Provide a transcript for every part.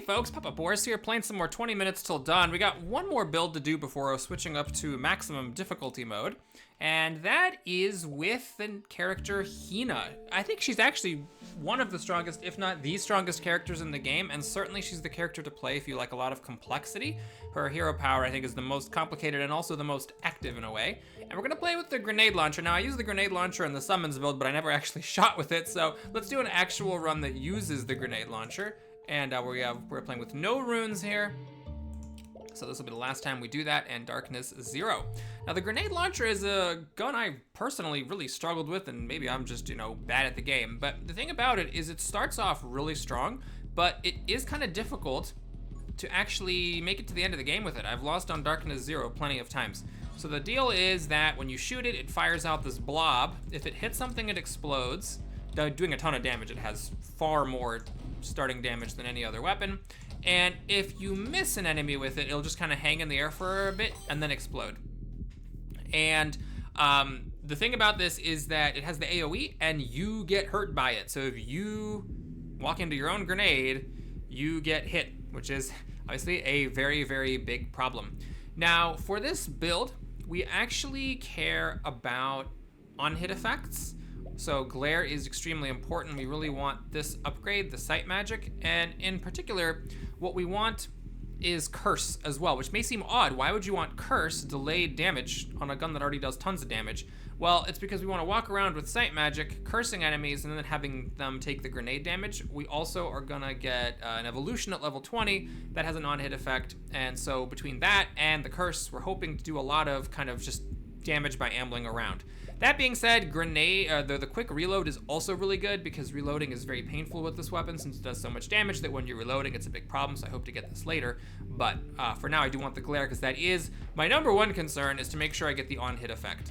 folks, Papa Boris here, playing some more 20 minutes till dawn. We got one more build to do before switching up to maximum difficulty mode, and that is with the character Hina. I think she's actually one of the strongest, if not the strongest characters in the game, and certainly she's the character to play if you like a lot of complexity. Her hero power, I think, is the most complicated and also the most active in a way. And we're gonna play with the grenade launcher. Now, I use the grenade launcher in the summons build, but I never actually shot with it, so let's do an actual run that uses the grenade launcher. And we're playing with no runes here. So this will be the last time we do that, and darkness 0. Now the grenade launcher is a gun I personally really struggled with, and maybe I'm just, bad at the game. But the thing about it is it starts off really strong, but it is kind of difficult to actually make it to the end of the game with it. I've lost on darkness 0 plenty of times. So the deal is that when you shoot it, it fires out this blob. If it hits something, it explodes, doing a ton of damage. It has far more starting damage than any other weapon. And if you miss an enemy with it, it'll just kind of hang in the air for a bit and then explode. And the thing about this is that it has the AoE and you get hurt by it. So if you walk into your own grenade, you get hit, which is obviously a very, very big problem. Now for this build, we actually care about on-hit effects. So glare is extremely important. We really want this upgrade, the sight magic, and in particular, what we want is curse as well, which may seem odd. Why would you want curse, delayed damage, on a gun that already does tons of damage? Well, it's because we want to walk around with sight magic, cursing enemies, and then having them take the grenade damage. We also are gonna get an evolution at level 20 that has a non-hit effect, and so between that and the curse, we're hoping to do a lot of kind of just damage by ambling around. That being said, the quick reload is also really good because reloading is very painful with this weapon since it does so much damage that when you're reloading, it's a big problem, so I hope to get this later. But for now, I do want the glare because that is my number one concern, is to make sure I get the on-hit effect.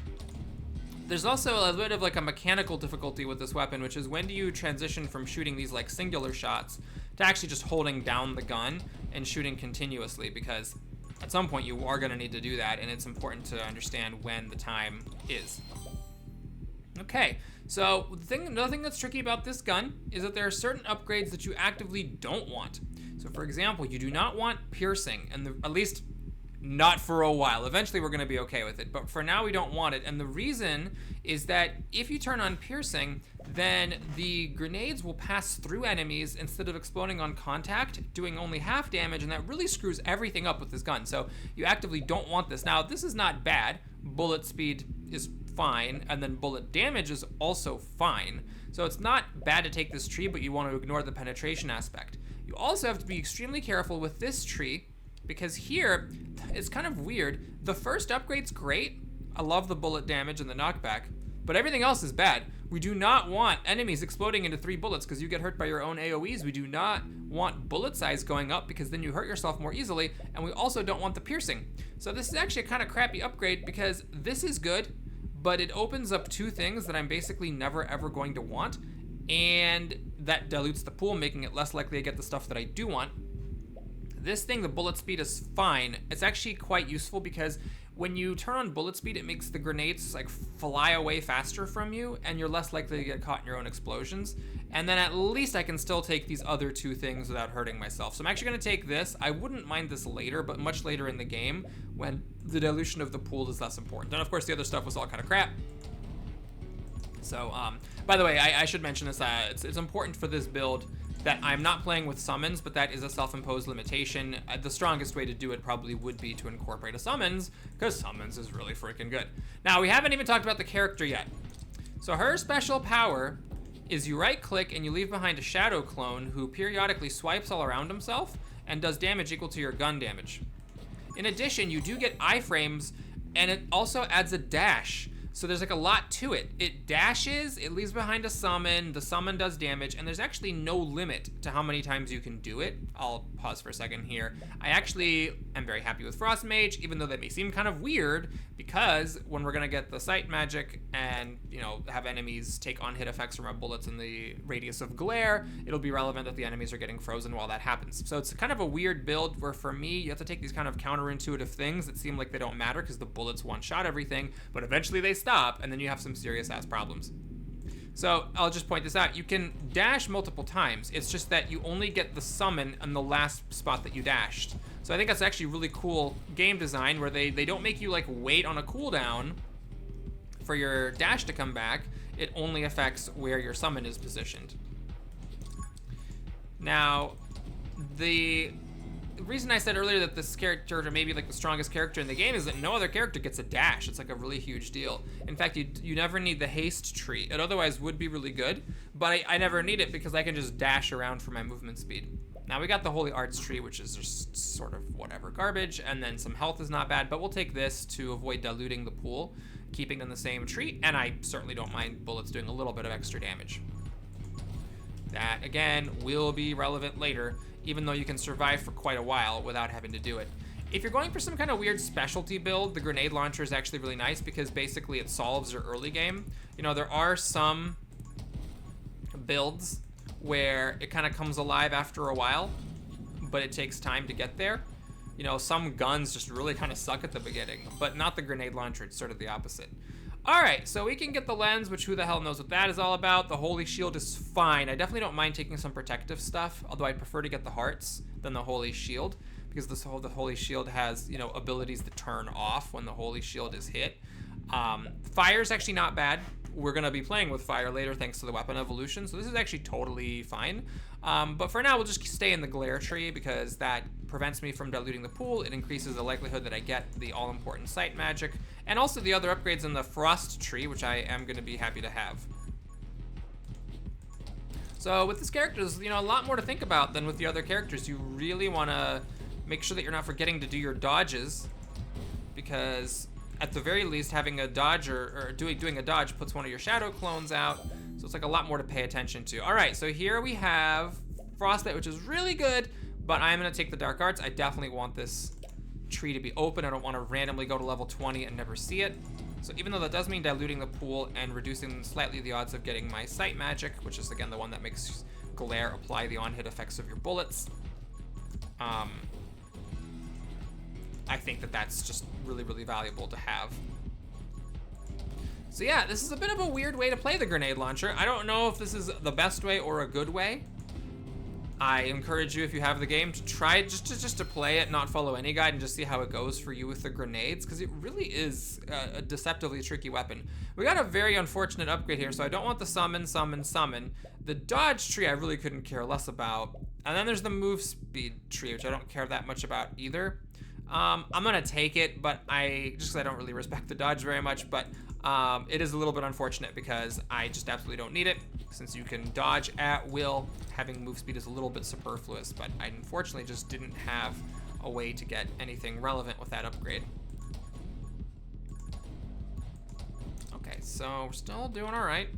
There's also a bit of like a mechanical difficulty with this weapon, which is when do you transition from shooting these like singular shots to actually just holding down the gun and shooting continuously, because at some point you are gonna need to do that, and it's important to understand when the time is. Okay, so another thing that's tricky about this gun is that there are certain upgrades that you actively don't want. So for example, you do not want piercing, and at least not for a while. Eventually we're gonna be okay with it, but for now we don't want it. And the reason is that if you turn on piercing, then the grenades will pass through enemies instead of exploding on contact, doing only half damage, and that really screws everything up with this gun. So you actively don't want this. Now, this is not bad. Bullet speed is fine, and then bullet damage is also fine. So it's not bad to take this tree, but you want to ignore the penetration aspect. You also have to be extremely careful with this tree, because here, it's kind of weird. The first upgrade's great. I love the bullet damage and the knockback, but everything else is bad. We do not want enemies exploding into 3 bullets because you get hurt by your own AoEs. We do not want bullet size going up because then you hurt yourself more easily, and we also don't want the piercing. So this is actually a kind of crappy upgrade because this is good, but it opens up 2 things that I'm basically never ever going to want, and that dilutes the pool, making it less likely to get the stuff that I do want. This thing, the bullet speed, is fine. It's actually quite useful because when you turn on bullet speed, it makes the grenades like fly away faster from you, and you're less likely to get caught in your own explosions. And then at least I can still take these other 2 things without hurting myself. So I'm actually gonna take this. I wouldn't mind this later, but much later in the game when the dilution of the pool is less important. And of course the other stuff was all kind of crap. So, by the way, I should mention this, it's important for this build that I'm not playing with summons, but that is a self-imposed limitation. The strongest way to do it probably would be to incorporate a summons, because summons is really freaking good. Now, we haven't even talked about the character yet. So her special power is you right-click and you leave behind a shadow clone who periodically swipes all around himself and does damage equal to your gun damage. In addition, you do get iframes, and it also adds a dash. So there's like a lot to it. It dashes, it leaves behind a summon, the summon does damage, and there's actually no limit to how many times you can do it. I'll pause for a second here. I actually am very happy with Frost Mage, even though that may seem kind of weird, because when we're gonna get the sight magic and, have enemies take on-hit effects from our bullets in the radius of glare, it'll be relevant that the enemies are getting frozen while that happens. So it's kind of a weird build where for me, you have to take these kind of counterintuitive things that seem like they don't matter because the bullets one-shot everything, but eventually they stop, and then you have some serious ass problems. So I'll just point this out. You can dash multiple times. It's just that you only get the summon in the last spot that you dashed. So I think that's actually really cool game design where they don't make you like wait on a cooldown for your dash to come back. It only affects where your summon is positioned. Now, the reason I said earlier that this character may be like the strongest character in the game is that no other character gets a dash. It's like a really huge deal. In fact, you never need the haste tree. It otherwise would be really good, but I never need it because I can just dash around for my movement speed. Now we got the Holy Arts tree, which is just sort of whatever garbage, and then some health is not bad, but we'll take this to avoid diluting the pool, keeping in the same tree, and I certainly don't mind bullets doing a little bit of extra damage. That, again, will be relevant later, even though you can survive for quite a while without having to do it. If you're going for some kind of weird specialty build, the grenade launcher is actually really nice because basically it solves your early game. You know, there are some builds where it kind of comes alive after a while, but it takes time to get there. You know, some guns just really kind of suck at the beginning, but not the grenade launcher. It's sort of the opposite. All right, so we can get the lens, which who the hell knows what that is all about. The Holy Shield is fine. I definitely don't mind taking some protective stuff, although I'd prefer to get the hearts than the Holy Shield, because the Holy Shield has, you know, abilities that turn off when the Holy Shield is hit. Fire's actually not bad. We're gonna be playing with fire later thanks to the weapon evolution, so this is actually totally fine. But for now, we'll just stay in the glare tree because that prevents me from diluting the pool. It increases the likelihood that I get the all-important sight magic, and also the other upgrades in the frost tree, which I am gonna be happy to have. So with this character, there's, you know, a lot more to think about than with the other characters. You really wanna make sure that you're not forgetting to do your dodges, because at the very least, having a dodge or doing a dodge puts one of your shadow clones out. So it's like a lot more to pay attention to. All right, so here we have Frostbite, which is really good, but I'm gonna take the Dark Arts. I definitely want this tree to be open. I don't wanna randomly go to level 20 and never see it. So even though that does mean diluting the pool and reducing slightly the odds of getting my sight magic, which is again the one that makes glare apply the on-hit effects of your bullets, I think that that's just really, really valuable to have. So yeah, this is a bit of a weird way to play the grenade launcher. I don't know if this is the best way or a good way. I encourage you, if you have the game, to try just to play it, not follow any guide, and just see how it goes for you with the grenades, because it really is a deceptively tricky weapon. We got a very unfortunate upgrade here, so I don't want the summon. The dodge tree I really couldn't care less about. And then there's the move speed tree, which I don't care that much about either. I'm gonna take it, but just because I don't really respect the dodge very much, but it is a little bit unfortunate because I just absolutely don't need it. Since you can dodge at will, having move speed is a little bit superfluous, but I unfortunately just didn't have a way to get anything relevant with that upgrade. Okay, so we're still doing all right.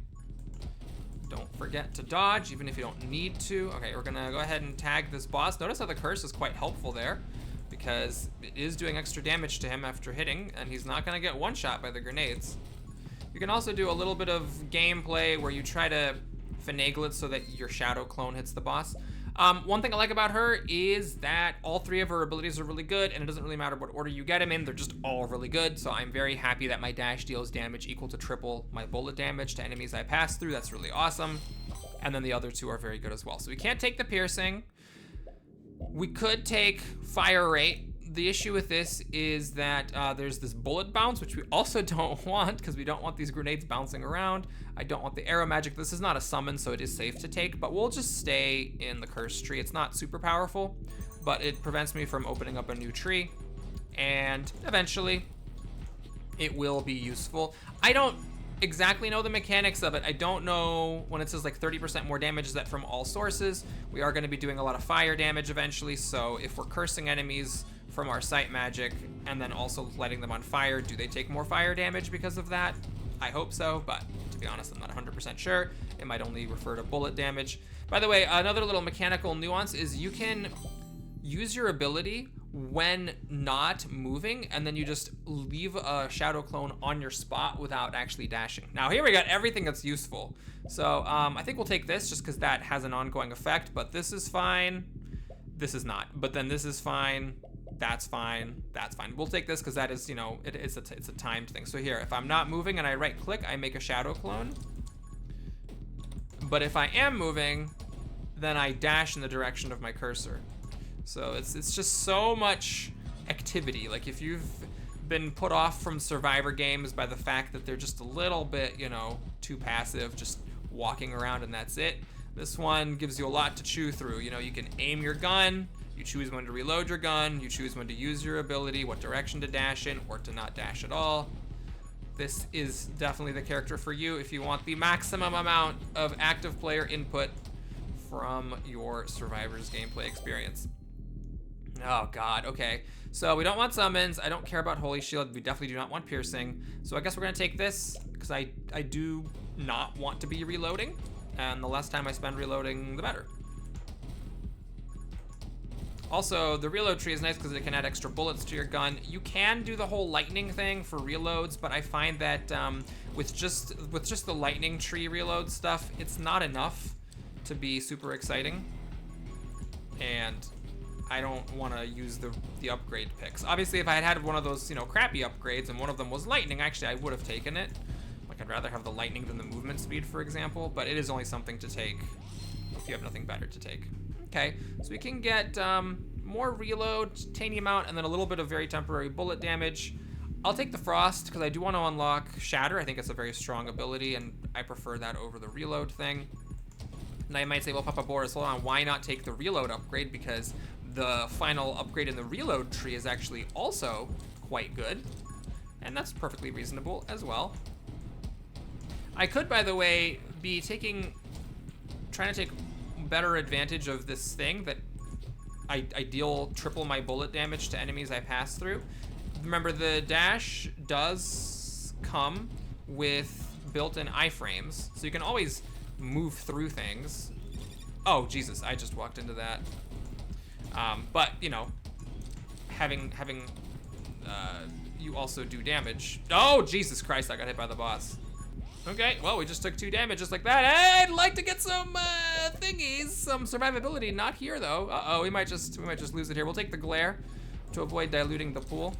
Don't forget to dodge, even if you don't need to. Okay, we're gonna go ahead and tag this boss. Notice how the curse is quite helpful there, because it is doing extra damage to him after hitting, and he's not gonna get one shot by the grenades. You can also do a little bit of gameplay where you try to finagle it so that your shadow clone hits the boss. One thing I like about her is that all three of her abilities are really good, and it doesn't really matter what order you get them in, they're just all really good. So I'm very happy that my dash deals damage equal to triple my bullet damage to enemies I pass through. That's really awesome. And then the other two are very good as well. So we can't take the piercing. We could take fire rate. The issue with this is that there's this bullet bounce, which we also don't want because we don't want these grenades bouncing around. I don't want the arrow magic. This is not a summon, so it is safe to take, but we'll just stay in the curse tree. It's not super powerful, but it prevents me from opening up a new tree, and eventually it will be useful. I don't exactly know the mechanics of it. I don't know when it says like 30% more damage, is that from all sources? We are going to be doing a lot of fire damage eventually, so if we're cursing enemies from our sight magic and then also lighting them on fire, do they take more fire damage because of that? I hope so, but to be honest, I'm not 100% sure. It might only refer to bullet damage. By the way, another little mechanical nuance is you can use your ability when not moving, and then you just leave a shadow clone on your spot without actually dashing. Now here we got everything that's useful. So I think we'll take this just because that has an ongoing effect, but this is fine. This is not, but then this is fine. That's fine, that's fine. We'll take this because that is, you know, it's a timed thing. So here, if I'm not moving and I right click, I make a shadow clone. But if I am moving, then I dash in the direction of my cursor. So it's just so much activity. Like if you've been put off from survivor games by the fact that they're just a little bit, you know, too passive, just walking around and that's it. This one gives you a lot to chew through. You know, you can aim your gun, you choose when to reload your gun, you choose when to use your ability, what direction to dash in or to not dash at all. This is definitely the character for you if you want the maximum amount of active player input from your survivor's gameplay experience. Oh God, okay. So we don't want summons. I don't care about Holy Shield. We definitely do not want piercing. So I guess we're gonna take this because I do not want to be reloading. And the less time I spend reloading, the better. Also, the reload tree is nice because it can add extra bullets to your gun. You can do the whole lightning thing for reloads, but I find that with just the lightning tree reload stuff, it's not enough to be super exciting. And I don't want to use the upgrade picks. Obviously, if I had had one of those, you know, crappy upgrades and one of them was lightning, actually I would have taken it. Like I'd rather have the lightning than the movement speed, for example, but it is only something to take if you have nothing better to take. Okay, so we can get more reload, tiny amount, and then a little bit of very temporary bullet damage. I'll take the Frost because I do want to unlock Shatter. I think it's a very strong ability, and I prefer that over the reload thing. Now you might say, well, Papa Boris, hold on, why not take the reload upgrade? Because the final upgrade in the reload tree is actually also quite good, and that's perfectly reasonable as well. I could, by the way, be trying to take better advantage of this thing that I deal triple my bullet damage to enemies I pass through. Remember, the dash does come with built-in iframes, so you can always move through things. Oh, Jesus, I just walked into that. But, you know, having you also do damage. Oh, Jesus Christ, I got hit by the boss. Okay, well, we just took 2 damage just like that. Hey, I'd like to get some thingies, some survivability. Not here, though. Uh-oh, we might just lose it here. We'll take the glare to avoid diluting the pool.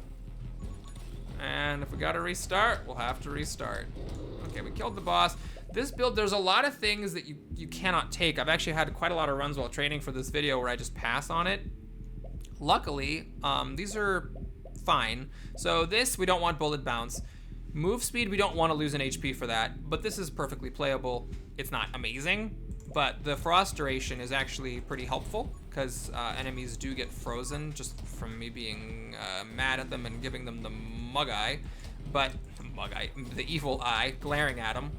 And if we gotta restart, we'll have to restart. Okay, we killed the boss. This build, there's a lot of things that you cannot take. I've actually had quite a lot of runs while training for this video where I just pass on it. Luckily, these are fine. So this, we don't want bullet bounce. Move speed, we don't want to lose an HP for that, but this is perfectly playable. It's not amazing, but the frost duration is actually pretty helpful because enemies do get frozen just from me being mad at them and giving them the mug eye. But, the evil eye, glaring at them.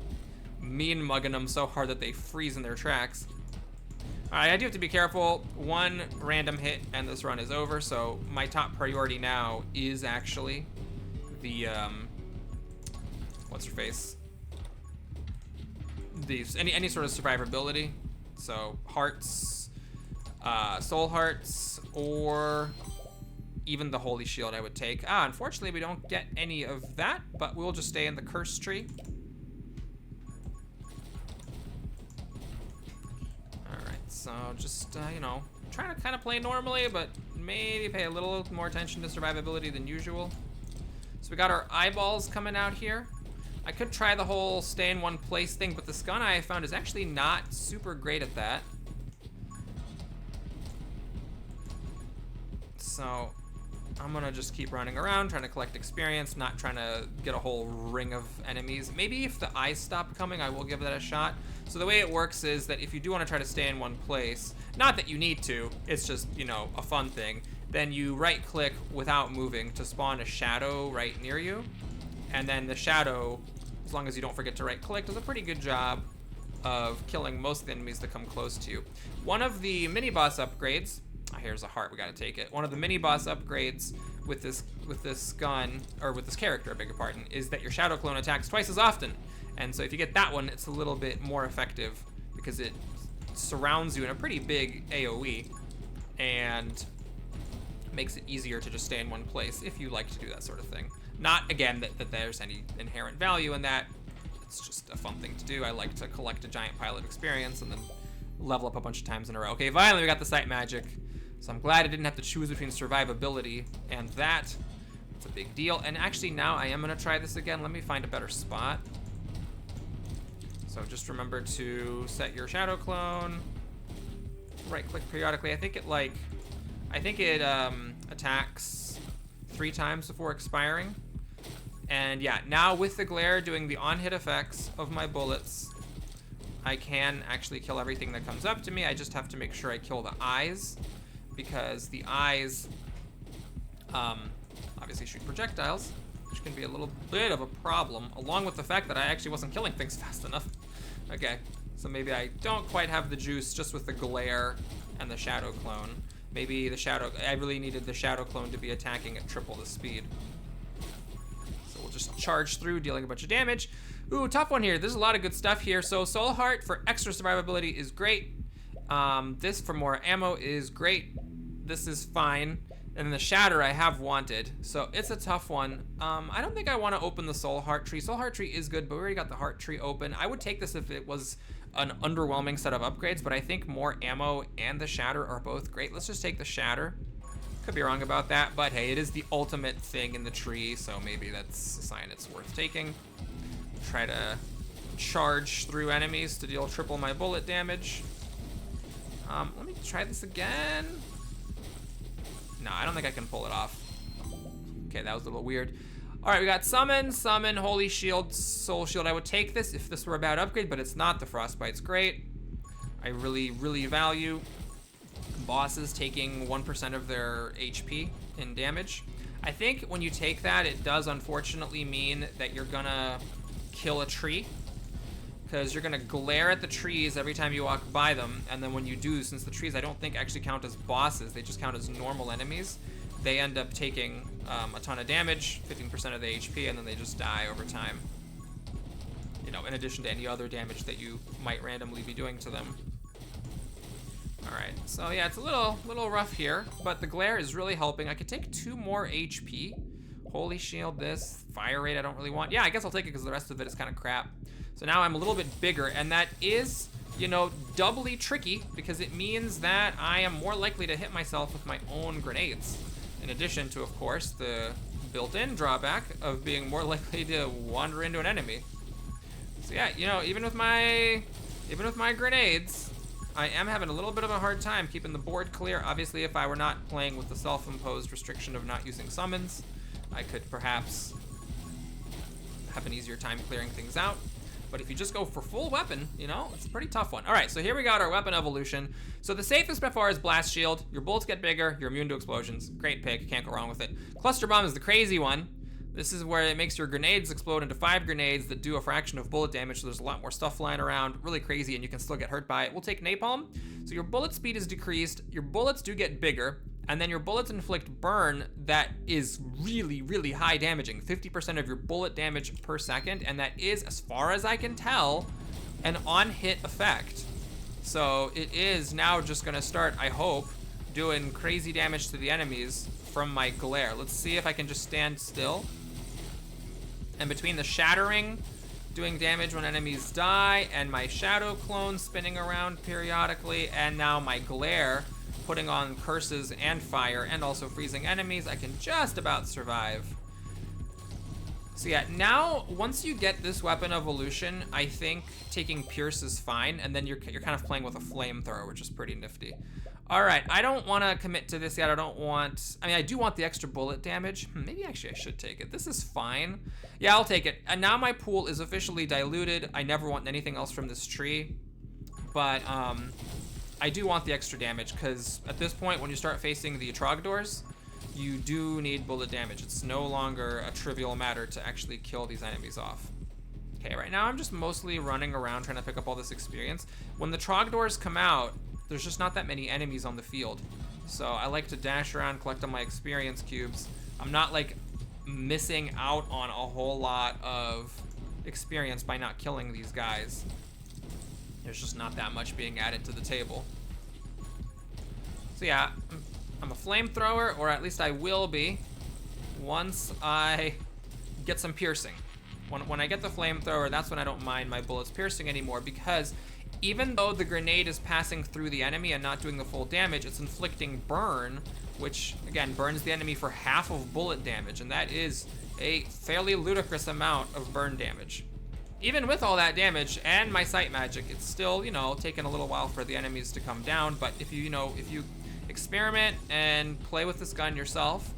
Mean mugging them so hard that they freeze in their tracks. Alright, I do have to be careful. One random hit and this run is over, so my top priority now is actually the, what's her face? Any sort of survivability. So hearts, soul hearts, or even the holy shield I would take. Unfortunately we don't get any of that, but we'll just stay in the curse tree. So just, you know, trying to kind of play normally, but maybe pay a little more attention to survivability than usual. So we got our eyeballs coming out here. I could try the whole stay in one place thing, but the gun I found is actually not super great at that. So I'm gonna just keep running around, trying to collect experience, not trying to get a whole ring of enemies. Maybe if the eyes stop coming, I will give that a shot. So the way it works is that if you do want to try to stay in one place, not that you need to, it's just, you know, a fun thing, then you right click without moving to spawn a shadow right near you. And then the shadow, as long as you don't forget to right click, does a pretty good job of killing most of the enemies that come close to you. One of the mini boss upgrades, here's a heart, we gotta take it. One of the mini boss upgrades with this gun, or with this character, I beg your pardon, is that your shadow clone attacks twice as often. And so if you get that one, it's a little bit more effective because it surrounds you in a pretty big AoE and makes it easier to just stay in one place if you like to do that sort of thing. Not, again, that there's any inherent value in that. It's just a fun thing to do. I like to collect a giant pile of experience and then level up a bunch of times in a row. Okay, finally we got the sight magic. So I'm glad I didn't have to choose between survivability and that. It's a big deal. And actually now I am gonna try this again. Let me find a better spot. So just remember to set your shadow clone. Right click periodically. I think it attacks 3 times before expiring. And yeah, now with the glare doing the on-hit effects of my bullets, I can actually kill everything that comes up to me. I just have to make sure I kill the eyes, because the eyes obviously shoot projectiles, which can be a little bit of a problem, along with the fact that I actually wasn't killing things fast enough. Okay, so maybe I don't quite have the juice just with the glare and the shadow clone. Maybe I really needed the shadow clone to be attacking at triple the speed. So we'll just charge through, dealing a bunch of damage. Ooh, tough one here. There's a lot of good stuff here. So Soul Heart for extra survivability is great. This for more ammo is great. This is fine. And then the Shatter I have wanted, so it's a tough one. I don't think I want to open the Soul Heart tree. Soul Heart tree is good, but we already got the Heart tree open. I would take this if it was an underwhelming set of upgrades, but I think more ammo and the Shatter are both great. Let's just take the Shatter. Could be wrong about that, but hey, it is the ultimate thing in the tree, so maybe that's a sign it's worth taking. Try to charge through enemies to deal triple my bullet damage. Let me try this again. No, I don't think I can pull it off. Okay, that was a little weird. All right, we got Summon, Holy Shield, Soul Shield. I would take this if this were a bad upgrade, but it's not. The Frostbite's great. I really, really value bosses taking 1% of their HP in damage. I think when you take that, it does unfortunately mean that you're gonna kill a tree, because you're gonna glare at the trees every time you walk by them, and then when you do, since the trees I don't think actually count as bosses, they just count as normal enemies, they end up taking a ton of damage, 15% of the HP, and then they just die over time. You know, in addition to any other damage that you might randomly be doing to them. All right, so yeah, it's a little rough here, but the glare is really helping. I could take 2 more HP. Holy Shield, this, Fire Rate I don't really want. Yeah, I guess I'll take it because the rest of it is kind of crap. So now I'm a little bit bigger, and that is, you know, doubly tricky because it means that I am more likely to hit myself with my own grenades. In addition to, of course, the built-in drawback of being more likely to wander into an enemy. So yeah, you know, even with my grenades, I am having a little bit of a hard time keeping the board clear. Obviously, if I were not playing with the self-imposed restriction of not using summons, I could perhaps have an easier time clearing things out. But if you just go for full weapon, you know, it's a pretty tough one. All right, so here we got our weapon evolution. So the safest by far is Blast Shield. Your bullets get bigger, you're immune to explosions. Great pick, can't go wrong with it. Cluster Bomb is the crazy one. This is where it makes your grenades explode into 5 grenades that do a fraction of bullet damage, so there's a lot more stuff flying around. Really crazy, and you can still get hurt by it. We'll take Napalm. So your bullet speed is decreased, your bullets do get bigger, and then your bullets inflict burn that is really, really high damaging. 50% of your bullet damage per second, and that is, as far as I can tell, an on-hit effect. So it is now just gonna start, I hope, doing crazy damage to the enemies from my glare. Let's see if I can just stand still. And between the shattering, doing damage when enemies die, and my shadow clone spinning around periodically, and now my glare, putting on curses and fire, and also freezing enemies, I can just about survive. So yeah, now, once you get this weapon evolution, I think taking Pierce is fine, and then you're kind of playing with a flamethrower, which is pretty nifty. All right, I don't want to commit to this yet. I do want the extra bullet damage. Maybe actually I should take it. This is fine. Yeah, I'll take it. And now my pool is officially diluted. I never want anything else from this tree. But I do want the extra damage, because at this point, when you start facing the Trogdors, you do need bullet damage. It's no longer a trivial matter to actually kill these enemies off. Okay, right now I'm just mostly running around trying to pick up all this experience. When the Trogdors come out, there's just not that many enemies on the field. So I like to dash around, collect all my experience cubes. I'm not like missing out on a whole lot of experience by not killing these guys. There's just not that much being added to the table. So yeah, I'm a flamethrower, or at least I will be once I get some piercing. When I get the flamethrower, that's when I don't mind my bullets piercing anymore, because even though the grenade is passing through the enemy and not doing the full damage, it's inflicting burn, which again burns the enemy for half of bullet damage, and that is a fairly ludicrous amount of burn damage. even with all that damage and my sight magic, it's still, you know, taking a little while for the enemies to come down. But if you, you know, if you experiment and play with this gun yourself,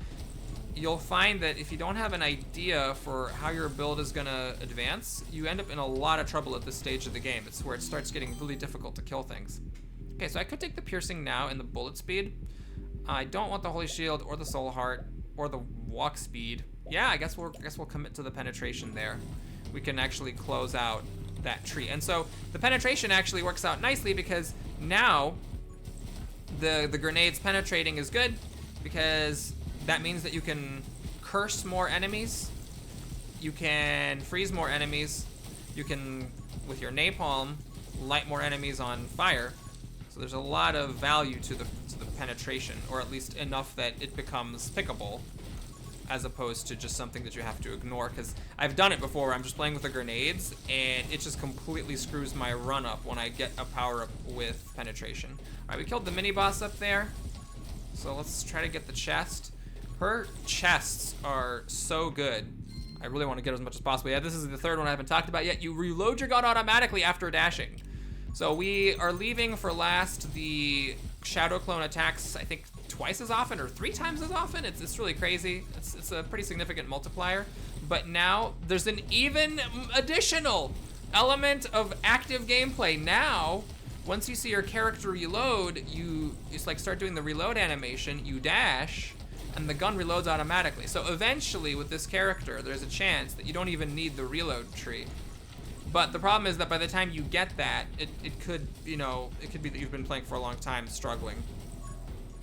you'll find that if you don't have an idea for how your build is gonna advance, you end up in a lot of trouble at this stage of the game. It's where it starts getting really difficult to kill things. Okay, so I could take the piercing now and the bullet speed. I don't want the holy shield or the soul heart or the walk speed. Yeah, I guess we'll commit to the penetration there. We can actually close out that tree. And so the penetration actually works out nicely because now the grenades penetrating is good because that means that you can curse more enemies, you can freeze more enemies, you can, with your napalm, light more enemies on fire. So there's a lot of value to the penetration, or at least enough that it becomes pickable, as opposed to just something that you have to ignore. Because I've done it before where I'm just playing with the grenades and it just completely screws my run up when I get a power up with penetration. All right, we killed the mini boss up there. So let's try to get the chest. Her chests are so good. I really want to get as much as possible. Yeah, this is the third one I haven't talked about yet. You reload your gun automatically after dashing. So we are leaving for last the shadow clone attacks, I think twice as often or 3 times as often. It's really crazy. It's a pretty significant multiplier. But now there's an even additional element of active gameplay. Now, once you see your character reload, you just like start doing the reload animation, you dash, and the gun reloads automatically. So eventually with this character, there's a chance that you don't even need the reload tree. But the problem is that by the time you get that, it could, you know, it could be that you've been playing for a long time struggling.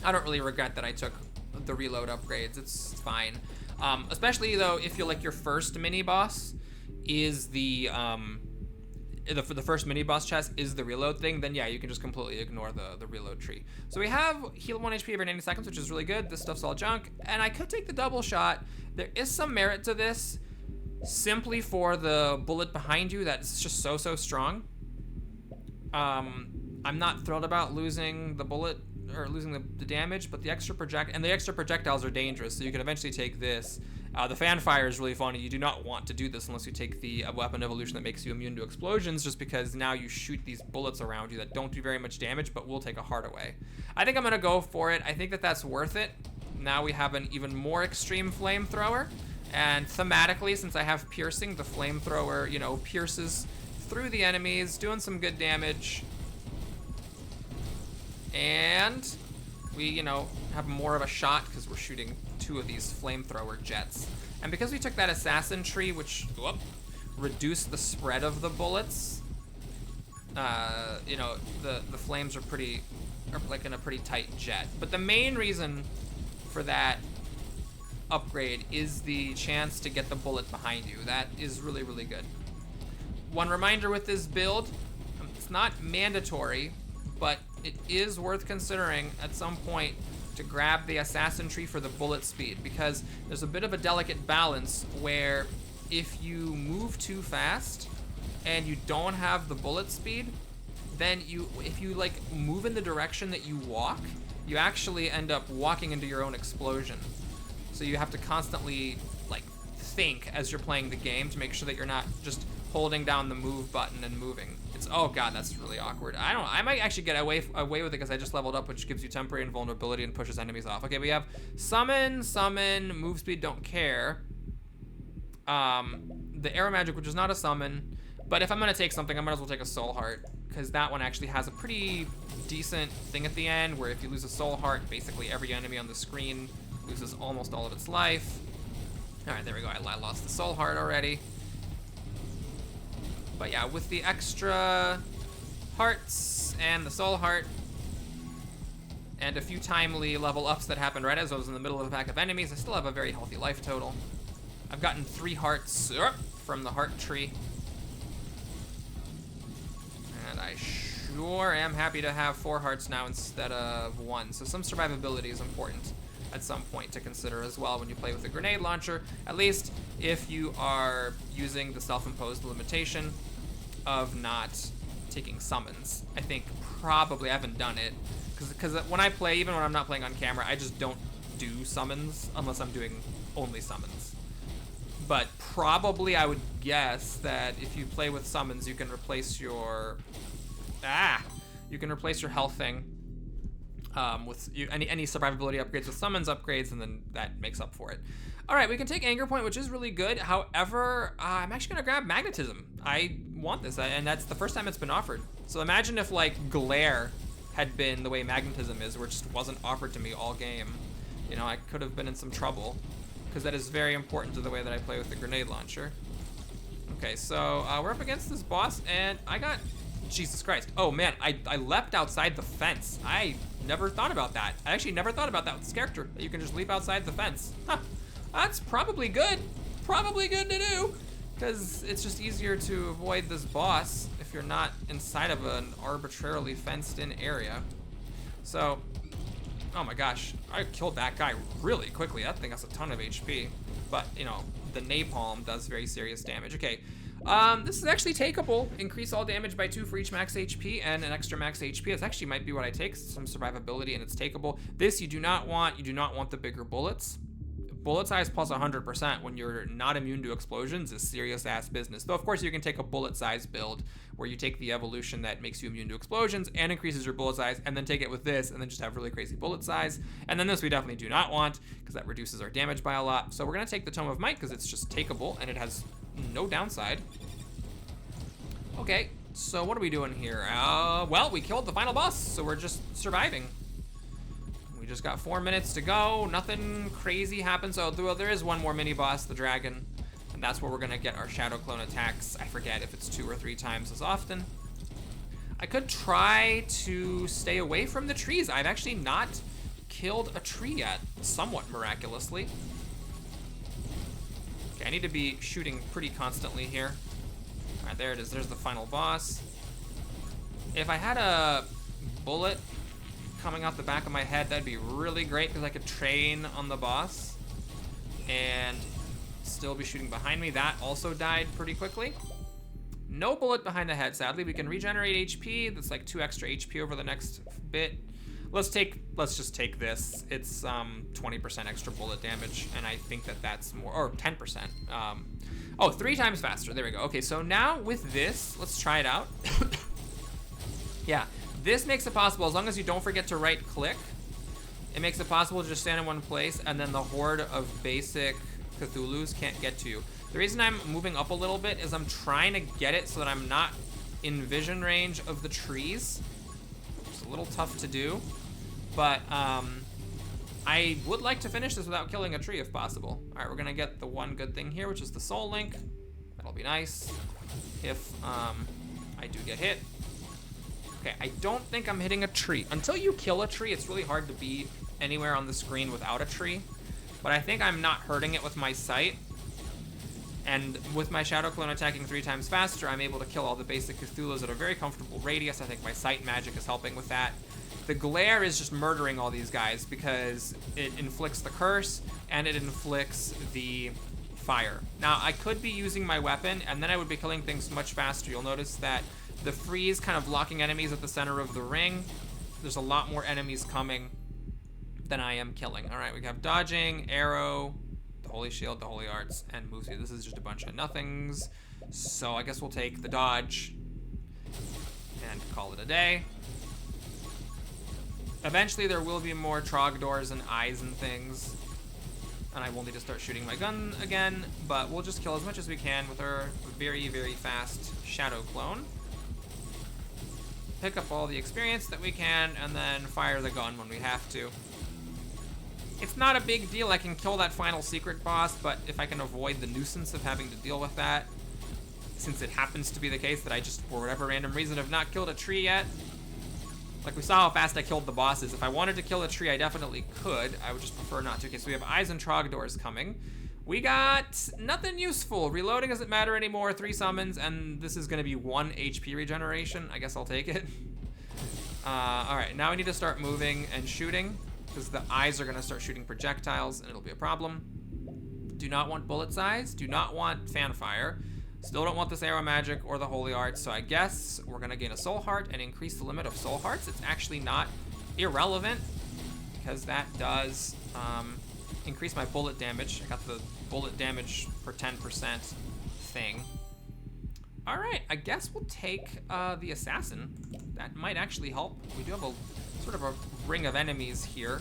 I don't really regret that I took the reload upgrades. It's fine. Especially though, if you're like your first mini boss is the first mini boss chest is the reload thing, then yeah, you can just completely ignore the reload tree. So we have heal 1 HP every 90 seconds, which is really good. This stuff's all junk. And I could take the double shot. There is some merit to this, simply for the bullet behind you that's just so strong. I'm not thrilled about losing the bullet or losing the damage, but the extra projectiles are dangerous, so you can eventually take this. The fan fire is really funny. You do not want to do this unless you take the weapon evolution that makes you immune to explosions, just because now you shoot these bullets around you that don't do very much damage but will take a heart away. I think I'm gonna go for it. I think that that's worth it. Now we have an even more extreme flamethrower, and thematically, since I have piercing, the flamethrower, you know, pierces through the enemies, doing some good damage. And we, you know, have more of a shot because we're shooting 2 of these flamethrower jets. And because we took that assassin tree, which reduced the spread of the bullets, you know, the flames are like in a pretty tight jet. But the main reason for that upgrade is the chance to get the bullet behind you. That is really good. One reminder with this build, it's not mandatory, but it is worth considering at some point to grab the assassin tree for the bullet speed, because there's a bit of a delicate balance where if you move too fast and you don't have the bullet speed, then if you like move in the direction that you walk, you actually end up walking into your own explosion. So you have to constantly like think as you're playing the game to make sure that you're not just holding down the move button and moving. It's, oh god, that's really awkward. I might actually get away with it because I just leveled up, which gives you temporary invulnerability and pushes enemies off. Okay, we have summon, move speed, don't care. The arrow magic, which is not a summon, but if I'm gonna take something, I might as well take a soul heart, because that one actually has a pretty decent thing at the end where if you lose a soul heart, basically every enemy on the screen loses almost all of its life. All right, there we go. I lost the soul heart already. But yeah, with the extra hearts and the soul heart and a few timely level ups that happened right as I was in the middle of a pack of enemies, I still have a very healthy life total. I've gotten 3 hearts from the heart tree. And I sure am happy to have 4 hearts now instead of 1. So some survivability is important at some point to consider as well when you play with a grenade launcher, at least if you are using the self-imposed limitation of not taking summons. I think probably I haven't done it because when I play, even when I'm not playing on camera, I just don't do summons unless I'm doing only summons. but probably I would guess that if you play with summons, you can replace your health thing with any survivability upgrades with summons upgrades, and then that makes up for it. All right, we can take Anger Point, which is really good. However, I'm actually gonna grab Magnetism. I want this, and that's the first time it's been offered. So imagine if like Glare had been the way Magnetism is, where it just wasn't offered to me all game. You know, I could have been in some trouble, because that is very important to the way that I play with the grenade launcher. Okay, so we're up against this boss, and I got, Jesus Christ. Oh man, I leapt outside the fence. I never thought about that. I actually never thought about that with this character, that you can just leap outside the fence. Huh, that's probably good. Probably good to do, because it's just easier to avoid this boss if you're not inside of an arbitrarily fenced in area. So, oh my gosh, I killed that guy really quickly. That thing has a ton of HP, but you know, the napalm does very serious damage. Okay, this is actually takeable. Increase all damage by 2 for each max HP and an extra max HP. This actually might be what I take, some survivability, and it's takeable. This you do not want. You do not want the bigger bullets. Bullet size plus 100% when you're not immune to explosions is serious ass business. Though of course you can take a bullet size build where you take the evolution that makes you immune to explosions and increases your bullet size, and then take it with this and then just have really crazy bullet size. And then this we definitely do not want, because that reduces our damage by a lot. So we're gonna take the Tome of Might because it's just takeable and it has no downside. Okay, so what are we doing here? Well, we killed the final boss, so we're just surviving. We just got 4 minutes to go. Nothing crazy happens. Oh, well, there is one more mini boss, the dragon, and that's where we're gonna get our shadow clone attacks. I forget if it's 2 or 3 times as often. I could try to stay away from the trees. I've actually not killed a tree yet, somewhat miraculously. Okay, I need to be shooting pretty constantly here. All right, there it is. There's the final boss. If I had a bullet coming out the back of my head, that'd be really great, because I could train on the boss and still be shooting behind me. That also died pretty quickly. No bullet behind the head, sadly. We can regenerate HP. That's like 2 extra HP over the next bit. Let's just take this. It's 20% extra bullet damage, and I think that that's more, or 10%. Oh, 3 times faster. There we go. Okay, so now with this, let's try it out. Yeah. This makes it possible, as long as you don't forget to right click, it makes it possible to just stand in one place and then the horde of basic Cthulhus can't get to you. The reason I'm moving up a little bit is I'm trying to get it so that I'm not in vision range of the trees. It's a little tough to do, but I would like to finish this without killing a tree if possible. All right, we're gonna get the one good thing here, which is the soul link. That'll be nice if I do get hit. Okay, I don't think I'm hitting a tree. Until you kill a tree, it's really hard to be anywhere on the screen without a tree. But I think I'm not hurting it with my sight. And with my Shadow Clone attacking 3 times faster, I'm able to kill all the basic Cthulhus at a very comfortable radius. I think my sight magic is helping with that. The glare is just murdering all these guys because it inflicts the curse and it inflicts the fire. Now, I could be using my weapon and then I would be killing things much faster. You'll notice that the freeze kind of blocking enemies at the center of the ring. There's a lot more enemies coming than I am killing. All right, we have dodging, arrow, the holy shield, the holy arts, and moves here. This is just a bunch of nothings. So I guess we'll take the dodge and call it a day. Eventually there will be more Trogdors and eyes and things, and I will need to start shooting my gun again, but we'll just kill as much as we can with our very, very fast Shadow Clone. Pick up all the experience that we can, and then fire the gun when we have to. It's not a big deal. I can kill that final secret boss, but if I can avoid the nuisance of having to deal with that, since it happens to be the case that I just, for whatever random reason, have not killed a tree yet. Like, we saw how fast I killed the bosses. If I wanted to kill a tree, I definitely could. I would just prefer not to. Okay, so we have eyes and Trogdors coming. We got nothing useful. Reloading doesn't matter anymore. 3 summons, and this is going to be 1 HP regeneration. I guess I'll take it. All right, now we need to start moving and shooting, because the eyes are going to start shooting projectiles, and it'll be a problem. Do not want bullet size. Do not want fanfire. Still don't want this arrow magic or the holy arts, so I guess we're going to gain a soul heart and increase the limit of soul hearts. It's actually not irrelevant, because that does increase my bullet damage. I got the bullet damage for 10% thing. All right, I guess we'll take the assassin. That might actually help. We do have a sort of a ring of enemies here.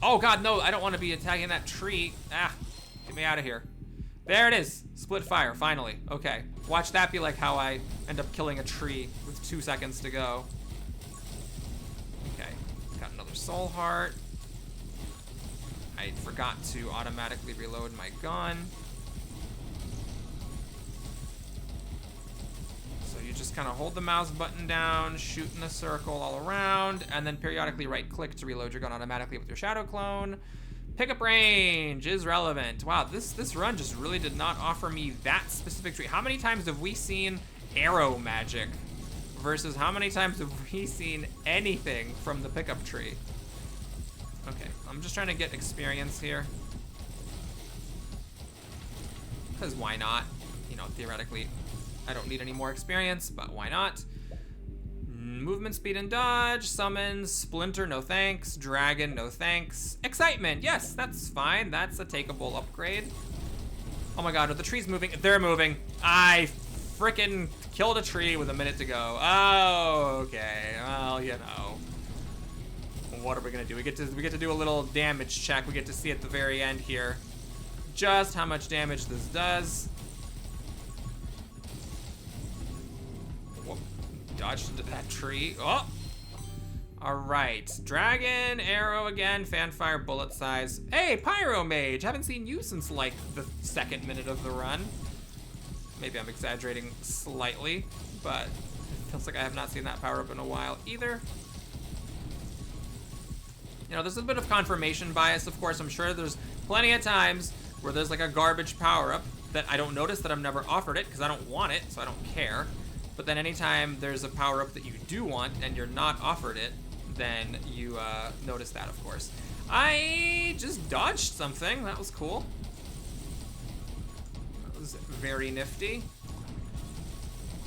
Oh God, no, I don't want to be attacking that tree. Ah, get me out of here. There it is, split fire, finally. Okay, watch that be like how I end up killing a tree with 2 seconds to go. Okay, got another soul heart. I forgot to automatically reload my gun. So you just kind of hold the mouse button down, shoot in a circle all around, and then periodically right click to reload your gun automatically with your shadow clone. Pickup range is relevant. Wow, this run just really did not offer me that specific tree. How many times have we seen arrow magic versus how many times have we seen anything from the pickup tree? Okay, I'm just trying to get experience here. Because why not? You know, theoretically, I don't need any more experience, but why not? Movement, speed, and dodge. Summons. Splinter, no thanks. Dragon, no thanks. Excitement, yes, that's fine. That's a takeable upgrade. Oh my God, are the trees moving? They're moving. I frickin' killed a tree with a minute to go. Oh, okay, well, you know. What are we gonna do? We get to do a little damage check. We get to see at the very end here just how much damage this does. Whoa. Dodged into that tree. Oh! Alright. Dragon, arrow again, fanfire, bullet size. Hey, Pyro Mage! Haven't seen you since like the second minute of the run. Maybe I'm exaggerating slightly, but it feels like I have not seen that power up in a while either. You know, there's a bit of confirmation bias, of course. I'm sure there's plenty of times where there's like a garbage power-up that I don't notice, that I've never offered it because I don't want it, so I don't care. But then anytime there's a power-up that you do want and you're not offered it, then you notice that, of course. I just dodged something. That was cool. That was very nifty.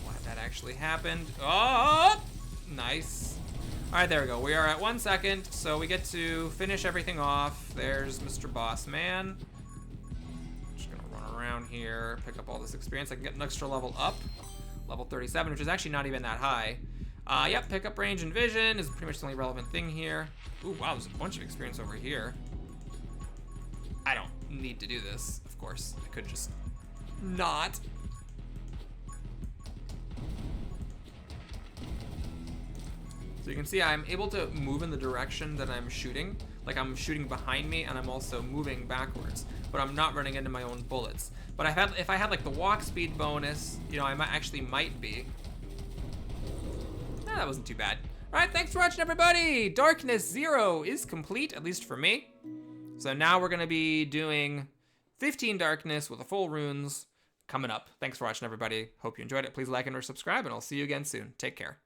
Why that actually happened. Oh! Nice. All right, there we go. We are at 1 second, so we get to finish everything off. There's Mr. Boss Man. Just gonna run around here, pick up all this experience. I can get an extra level up, level 37, which is actually not even that high. Yep, pickup range and vision is pretty much the only relevant thing here. Ooh, wow, there's a bunch of experience over here. I don't need to do this, of course. I could just not. So you can see I'm able to move in the direction that I'm shooting. Like I'm shooting behind me and I'm also moving backwards, but I'm not running into my own bullets. But if I had like the walk speed bonus, you know, I might be. That wasn't too bad. All right, thanks for watching, everybody. Darkness 0 is complete, at least for me. So now we're gonna be doing 15 Darkness with the full runes coming up. Thanks for watching, everybody. Hope you enjoyed it. Please like and or subscribe, and I'll see you again soon. Take care.